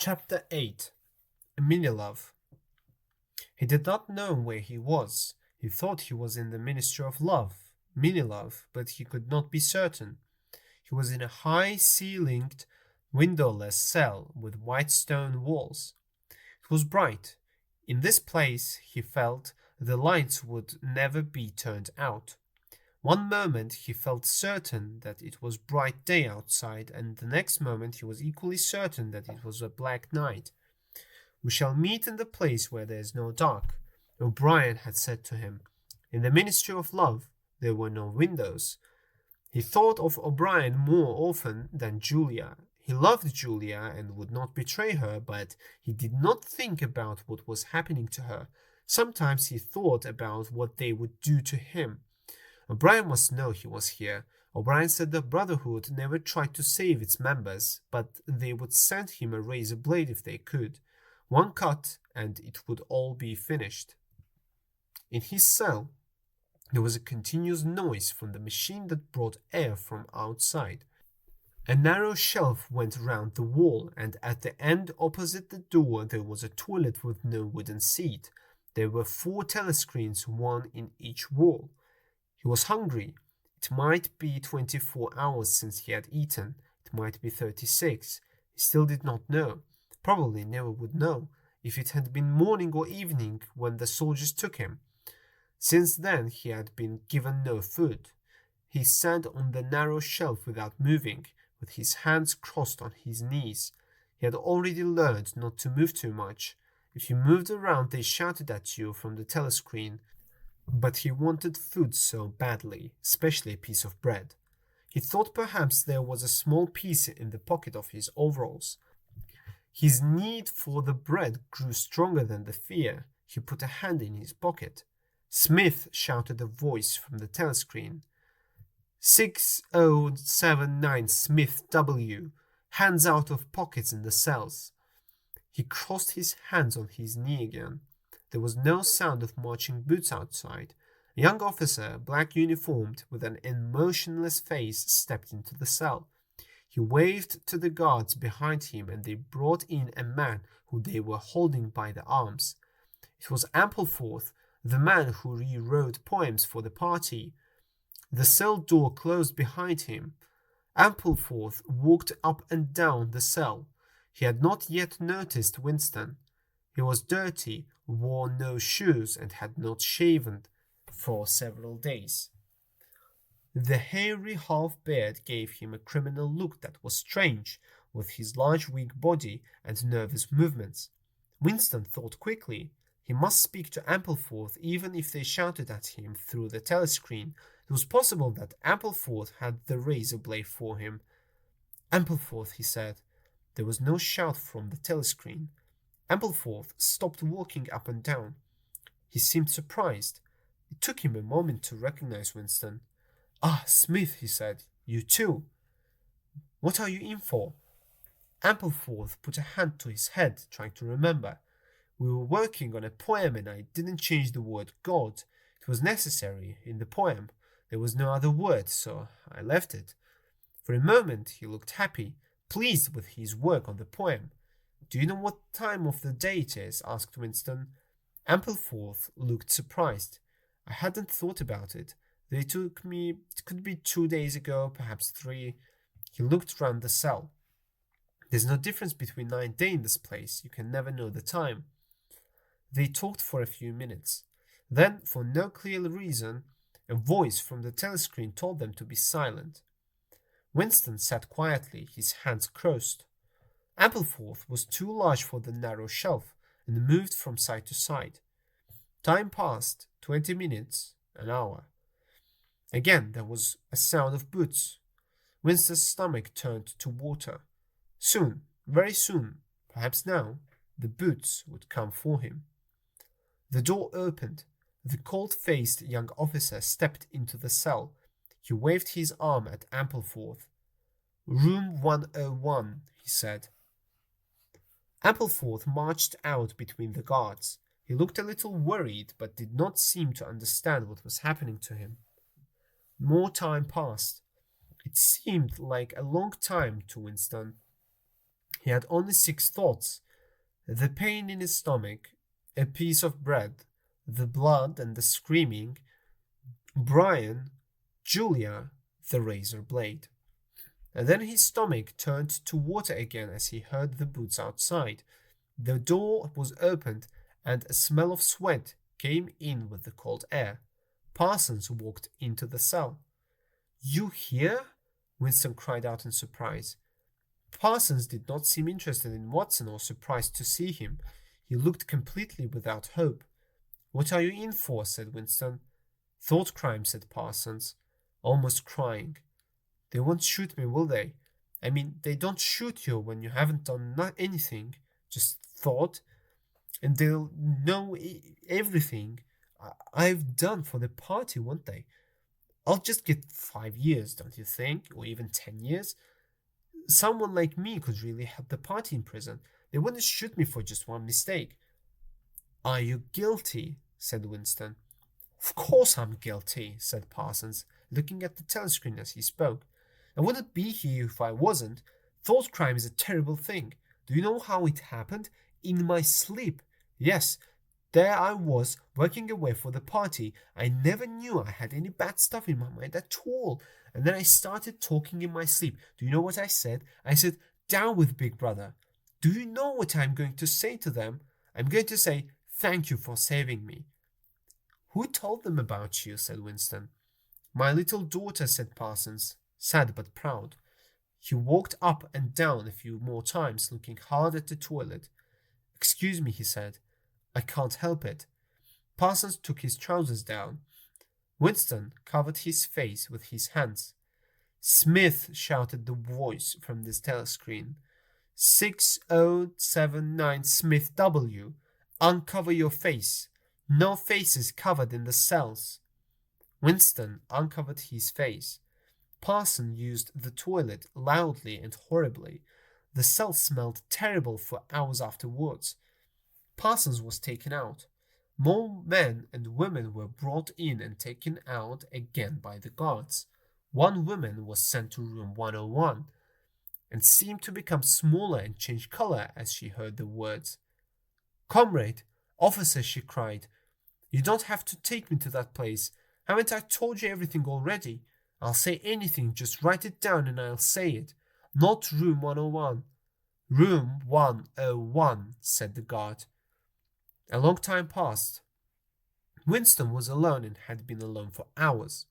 Chapter 8. Miniluv. He did not know where he was. He thought he was in the Ministry of Love, Miniluv, but he could not be certain. He was in a high-ceilinged, windowless cell with white stone walls. It was bright. In this place, he felt, the lights would never be turned out. One moment he felt certain that it was bright day outside, and the next moment he was equally certain that it was a black night. "We shall meet in the place where there is no dark," O'Brien had said to him. In the Ministry of Love there were no windows. He thought of O'Brien more often than Julia. He loved Julia and would not betray her, but he did not think about what was happening to her. Sometimes he thought about what they would do to him. O'Brien must know he was here. O'Brien said the Brotherhood never tried to save its members, but they would send him a razor blade if they could. One cut, and it would all be finished. In his cell, there was a continuous noise from the machine that brought air from outside. A narrow shelf went round the wall, and at the end opposite the door there was a toilet with no wooden seat. There were 4 telescreens, one in each wall. He was hungry. It might be 24 hours since he had eaten. It might be 36. He still did not know. Probably never would know if it had been morning or evening when the soldiers took him. Since then he had been given no food. He sat on the narrow shelf without moving, with his hands crossed on his knees. He had already learned not to move too much. If you moved around they shouted at you from the telescreen. But he wanted food so badly, especially a piece of bread. He thought perhaps there was a small piece in the pocket of his overalls. His need for the bread grew stronger than the fear. He put a hand in his pocket. "Smith," shouted a voice from the telescreen. 6079 Smith W. Hands out of pockets in the cells. He crossed his hands on his knee again. There was no sound of marching boots outside. A young officer, black uniformed, with an emotionless face, stepped into the cell. He waved to the guards behind him, and they brought in a man who they were holding by the arms. It was Ampleforth, the man who rewrote poems for the party. The cell door closed behind him. Ampleforth walked up and down the cell. He had not yet noticed Winston. He was dirty, wore no shoes, and had not shaven for several days. The hairy half-beard gave him a criminal look that was strange, with his large weak body and nervous movements. Winston thought quickly. He must speak to Ampleforth even if they shouted at him through the telescreen. It was possible that Ampleforth had the razor blade for him. "Ampleforth," he said. There was no shout from the telescreen. Ampleforth stopped walking up and down. He seemed surprised. It took him a moment to recognize Winston. "Ah, Smith," he said. "You too. What are you in for?" Ampleforth put a hand to his head, trying to remember. "We were working on a poem and I didn't change the word God. It was necessary in the poem. There was no other word, so I left it." For a moment he looked happy, pleased with his work on the poem. "Do you know what time of the day it is?" asked Winston. Ampleforth looked surprised. "I hadn't thought about it. They took me, it could be 2 days ago, perhaps 3. He looked round the cell. "There's no difference between night and day in this place. You can never know the time." They talked for a few minutes. Then, for no clear reason, a voice from the telescreen told them to be silent. Winston sat quietly, his hands crossed. Ampleforth was too large for the narrow shelf, and moved from side to side. Time passed, 20 minutes, an hour. Again there was a sound of boots. Winston's stomach turned to water. Soon, very soon, perhaps now, the boots would come for him. The door opened. The cold-faced young officer stepped into the cell. He waved his arm at Ampleforth. "Room 101, he said. Ampleforth marched out between the guards. He looked a little worried, but did not seem to understand what was happening to him. More time passed. It seemed like a long time to Winston. He had only 6 thoughts: the pain in his stomach, a piece of bread, the blood and the screaming, Brian, Julia, the razor blade. And then his stomach turned to water again as he heard the boots outside. The door was opened, and a smell of sweat came in with the cold air. Parsons walked into the cell. "You here?" Winston cried out in surprise. Parsons did not seem interested in Watson or surprised to see him. He looked completely without hope. "What are you in for?" said Winston. "Thought crime," said Parsons, almost crying. "They won't shoot me, will they? I mean, they don't shoot you when you haven't done anything, just thought. And they'll know everything I've done for the party, won't they? I'll just get 5 years, don't you think? Or even 10 years? Someone like me could really help the party in prison. They wouldn't shoot me for just one mistake." "Are you guilty?" said Winston. "Of course I'm guilty," said Parsons, looking at the telescreen as he spoke. "I wouldn't be here if I wasn't. Thought crime is a terrible thing. Do you know how it happened? In my sleep. Yes, there I was, working away for the party. I never knew I had any bad stuff in my mind at all. And then I started talking in my sleep. Do you know what I said? I said, 'Down with Big Brother.' Do you know what I'm going to say to them? I'm going to say, 'Thank you for saving me.'" "Who told them about you?" said Winston. "My little daughter," said Parsons, sad but proud. He walked up and down a few more times, looking hard at the toilet. "Excuse me," he said. "I can't help it." Parsons took his trousers down. Winston covered his face with his hands. "Smith," shouted the voice from the telescreen. 6079 Smith W. Uncover your face. No faces covered in the cells." Winston uncovered his face. Parsons used the toilet loudly and horribly. The cell smelled terrible for hours afterwards. Parsons was taken out. More men and women were brought in and taken out again by the guards. One woman was sent to room 101 and seemed to become smaller and change color as she heard the words. "Comrade, officer," she cried, "you don't have to take me to that place. Haven't I told you everything already? I'll say anything, just write it down and I'll say it. Not room 101. Room 101, said the guard. A long time passed. Winston was alone and had been alone for hours.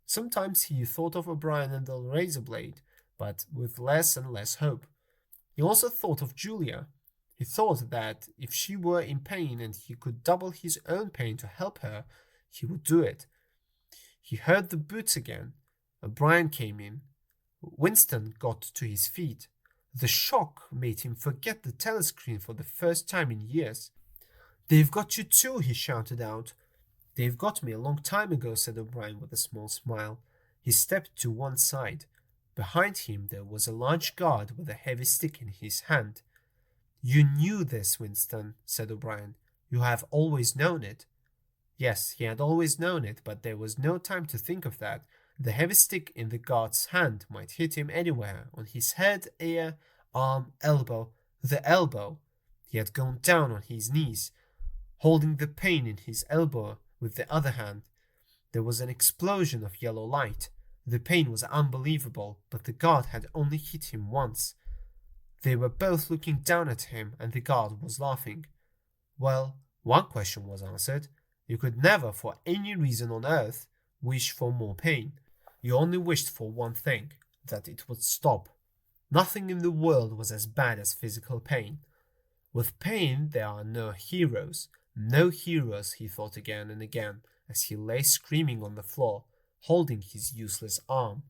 Sometimes he thought of O'Brien and the razor blade, but with less and less hope. He also thought of Julia. He thought that if she were in pain and he could double his own pain to help her, he would do it. He heard the boots again. O'Brien came in. Winston got to his feet. The shock made him forget the telescreen for the first time in years. "They've got you too," he shouted out. "They've got me a long time ago," said O'Brien with a small smile. He stepped to one side. Behind him there was a large guard with a heavy stick in his hand. "You knew this, Winston," said O'Brien. "You have always known it." Yes, he had always known it, but there was no time to think of that. The heavy stick in the guard's hand might hit him anywhere, on his head, ear, arm, elbow. The elbow. He had gone down on his knees, holding the pain in his elbow with the other hand. There was an explosion of yellow light. The pain was unbelievable, but the guard had only hit him once. They were both looking down at him, and the guard was laughing. Well, one question was answered. You could never, for any reason on earth, wish for more pain. You only wished for one thing, that it would stop. Nothing in the world was as bad as physical pain. With pain there are no heroes. No heroes, he thought again and again, as he lay screaming on the floor, holding his useless arm.